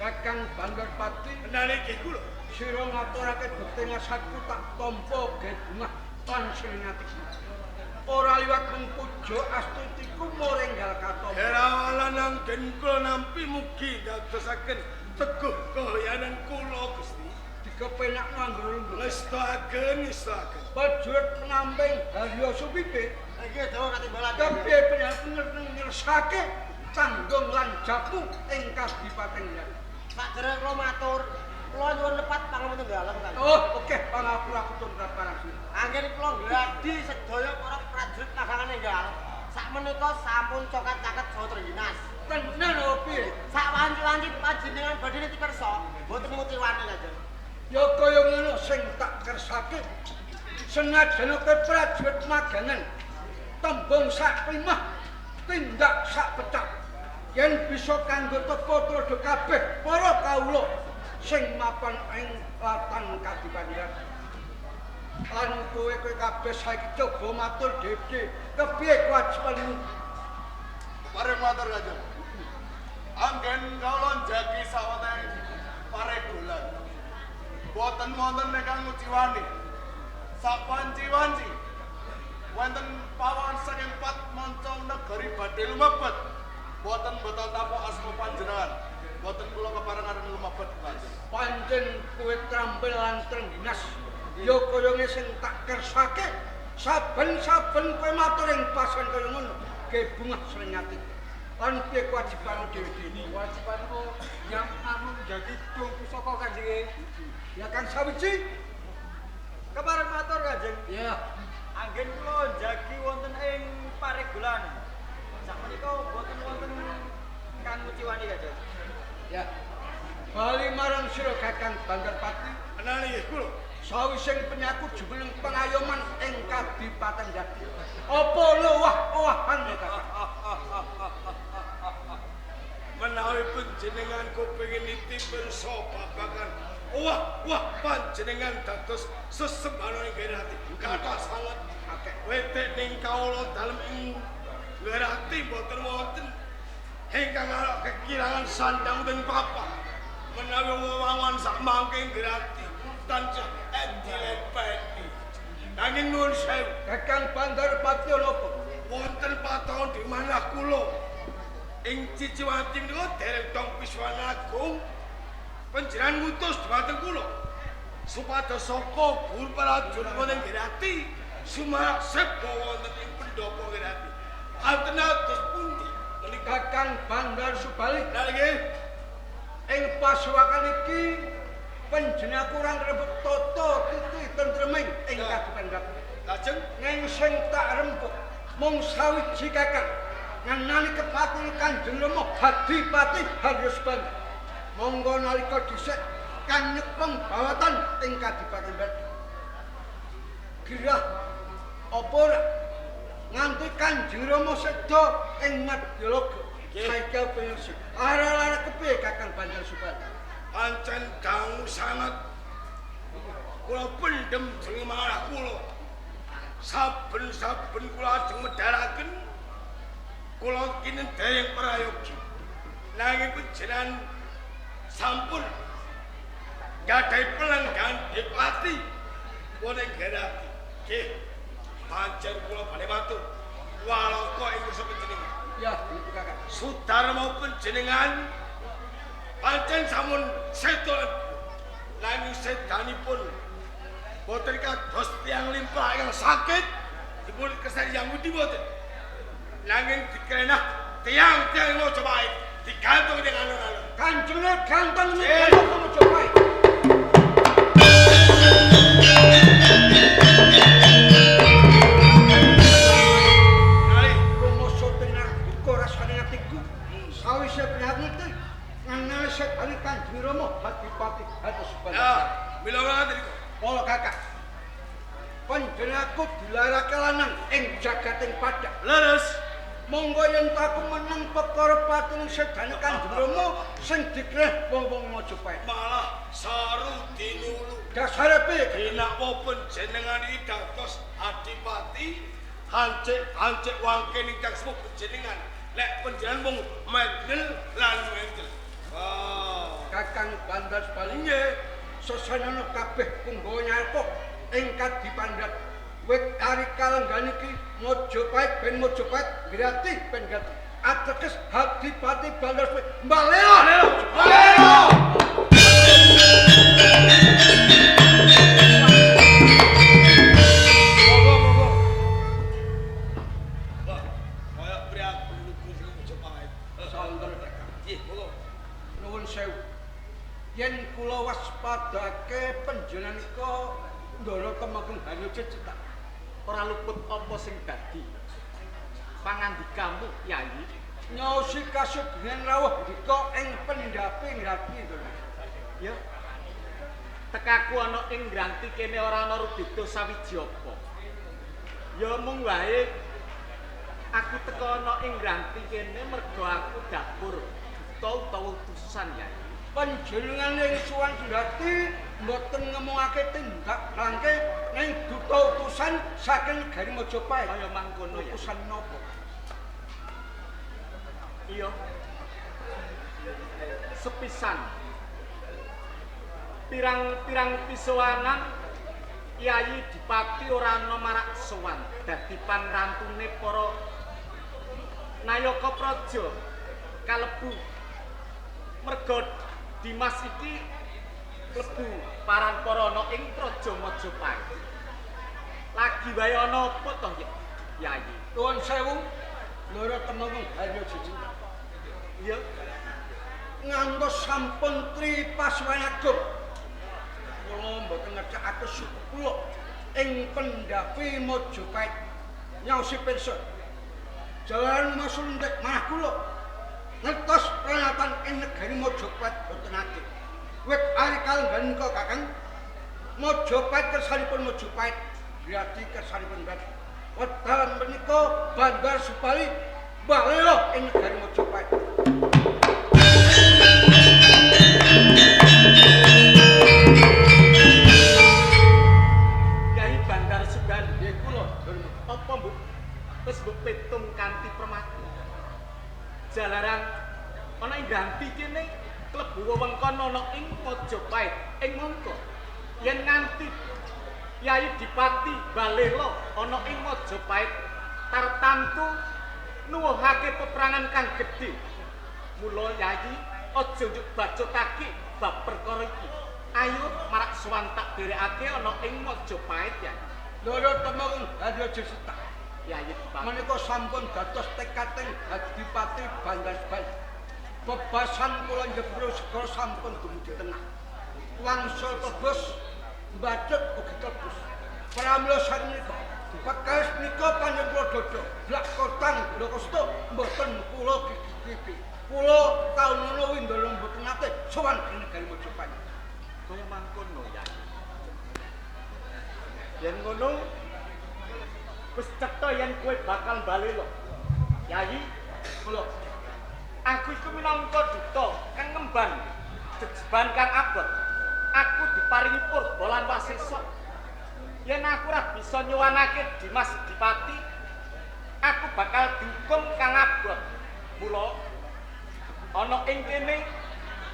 Kakang Bandarpati nalika kula sira ngaturake bekti ngasatku tak tampa ge bungah panjenengati. Ora liwat mengpujo astutiku moringgal katon. Herawalan anggen kula nampi mugi dadosaken teguh kahayanan kula Gusti. Dikepenak nganggo Ngestaken. Prajurit penamping Harya Supipe Iki dawa katimbalan. kepiye bener ngersake canggung lan japu ing Kadipaten Yan. Sakjroning kula matur, kula nyuwun lepat pangapunten kan. Oh, oke, pangapura kutun parasi. Anggen kula gladi sedaya para prajurit nagangan enggal. Sakmenika sampun cokat-caket saha Trengginas. Tenan opo piye? Sawanci-wanci panjenengan badhe niti kersa, mboten muti wani Kanjeng. Ya kaya ngono sing tak kersake. Senajan kowe prajurit maganen tembung sak primah tindak sak pecah. Yen bisa kanggo tepo-tepo kabeh para kawula sing mapan ing latang Kadipaten. Lan kowe kabeh saiki coba matur dhewe kepiye kewajibanmu? Pareng matur Kanjeng. Anggen kula jagi sawetara paregolan. Boten wonten ingkang nguciwani. Sapanci-wanci wonten pawon saking pat manca negari badhe lumebet. Boten beto tapuk asma panjenengan. Boten kula keparengan lumebet Kanjeng. Pancen kowe trampil lan Trengginas. Ya kaya sing tak kersake. Saben-saben kowe matur ing pasan kaya ngono, ge bungah srengati. Lan piye kewajibanmu dhewe-dhewe? Kewajibanku yang menjadi tung pusaka Kanjeng. Ya kan sawiji? Kepareng matur Kanjeng. Ya. Anggen kula jagi wonten ing paregolan. Sakmenika boten wonten kang nguciwani Kanjeng. Ya. Bali marang sira Kakang Bandarpati. Nalika kula Sawising penyaku jumeneng pengayoman ing Kadipaten Jati. Apa lowah-owahan Kakang? menawi panjenengan kepengin nitipun babagan wah panjenengan dados sesembahane gerati kathah sanget akeh wetek ning kawula dalem ing gerati boten wonten ingkang arep kekirangan sandang den papak menawi wawan sak mangke gerati tansah dilepeti nanging nuwun sewu Kakang Bandarpati napa? wonten paton di manah kula ing Ciciwati menika dereng tong Piswana Agung panjenengan ngutus dhumateng kula supados saka guru prajurit wonten Gerati sumaksep wonten ing pendopo Gerati anten atus pundi menika Kakang Bandar Subali lha nggih ing pasuwakan iki panjenengan kurang rebut toto titi tentreming ing Kadipaten Jati. lajeng Neng sing tak rempuk mung sawiji kakang nganani kepati Kanjeng Rama Hadipati Haryusban. Monggo nalika dhisik kan nyepeng bawatan ing Kadipaten Jati. Girah apa ora nganti Kanjeng Rama seda ing Madyalaga. Saiki pensi. Ara-ara kepiye Kakang Bandar Subali? pancen dangu sanget kula pendhem jeneng marah kula saben-saben kula ajeng medharaken kula kinen dereng prayogi nanging panjenengan sampun gadhahi pelenggan Dipati wonten Gerati nggih pancen kula badhe matur walaka ing kersa panjenengan Ya, itu Kakang. Sudarma panjenengan pancen sampun seda nanging sedanipun boten kados tiyang limpah ingkang sakit dipun kesari yang budi boten nanging dikrenah tiang-tiang Mojopahit digantung dengan alun-alun Kanjengnya ganteng nih kalau Mojopahit. nari Rumoso tenar buka rasane atiku. Sawise penyakit nganane sedane Kanjeng Rama Hadipati Haryusban. ya mila ngaten niku Kala Kakang. Panjenenganku dilarake lanang ing jagating padhak. leres Monggo yen aku meneng perkara patung sedane Kanjeng Rama sing dikreh wong-wong Mojopahit. malah saru dinulu Dasare piye? dinapa panjenengan iki dados adipati hancik wangken ingkang sepuh panjenengan lek panjenengan mung medel lan medel. Oh, Bandar Bali. Nggih. Sesanana kabeh punggawa nyarpo ingkang dipandhat. Wit ari kalenggan iki Mojopahit ben Mojopahit, Grati ben Grati. Ateges Hadipati Bandar Bali. Balelo. Balelo. Yen kula waspadake panjenengan ndara kemangkung hanyu cecak. Ora luput apa sing dadi pangandikamu, Yayi. Nyosi kasugengan rawuh dika ing pendhapi ngrati to. Ya. Tekaku ana ing Ngranti kene ora ana rubeda sawiji apa. Ya mung wae aku teka ana ing Ngranti kene mergo aku dapur utawa utusan, Yayi. Panjenengan ing suwan Grati mboten ngemungake tindak rangke ning duta utusan saking negari Mojopahit. Kaya mangkono ya. Utusan napa? Iya. Sepisan pirang-pirang pisowanan Yayi Dipati ora ana marak sowan dadi pangrantune para Nayaka Praja kalebu merga Dimas iki klebu paran para ana ing Praja Mojopahit. Lagi wae ana apa to, Yayi? Nuwun sewu, loro temenggung hanyu cecak. Iya. Ngantos sampun tripaswanagung. Kula mboten ngecakaken suku kula ing pendhapi Mojopahit nyaosi pirsa. Jalan masulundek manah kula ngertos pranatan ing negari Mojopahit boten ati. Wit ari kalenggan nika Kakang Mojopahit kersanipun Mojopahit, Grati kersanipun Grati. Wekdal menika Bandar Bali balelo ing negari Mojopahit. Kyai Bandar Subali, Nggih kula, apa mbok wis mbok petung kanthi permati? Jalaran ana ing Ngranti kene klebu wewengkon ana ing Mojopahit. Ing mangka yen nganti Yayi Dipati Balela ana ing Mojopahit tartamtu nuwuhake peperangan kang gedhe. Mula Yayi aja njuk bacotake bab perkara iki. Ayo marak sowan tak derekake ana ing Mojopahit ya. loro temenggung hanyu cecak. Yayi Dipati. Menika sampun dados tekating Hadipati Bandar Bali. Bebasan kula njebro segara sampun dumugi tenang. Wangsul tebus mbadut ugi tebus. Pramila sanika bekas nika panjenengan kula dodo. Blak kotang Lokosto mboten kula gigi-gigi. Kula taun ngono windala mboten nate sowan ing negari Mojopahit. Kaya mangkono Yayi. Yen ngono wis cetha yen kowe bakal bali lho. Yayi, kula aku iku minangka duta kang ngemban jejeban kang abot. Aku diparingi purba lan wasesa. Yen aku ora bisa nyuwanake Dimas Dipati, aku bakal dihukum kang abot. Mula ana ing kene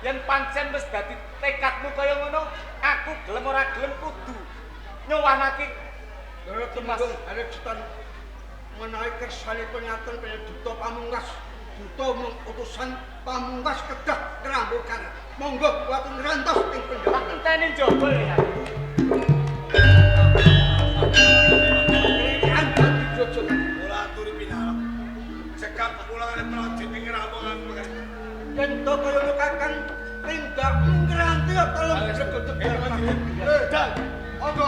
yen pancen wis dadi tekadmu kaya ngono, aku gelem ora gelem kudu nyuwanake Loro temenggung hanyu cetan menawi kersanipun ngaten kaya duta pamungkas. Duta mung utusan pamungkas kedah kerambukan. Monggo kuwaten ngrantos ing pendhapan. Enteni njaba ya. Kriyaan dadi jojokan. Kula aturi pinarep. Cekap pulangane prajurit ing Ramongan mengke. Yen to kaya ngono Kakang tindak ngranti tolong segodhog. Dan, ogo.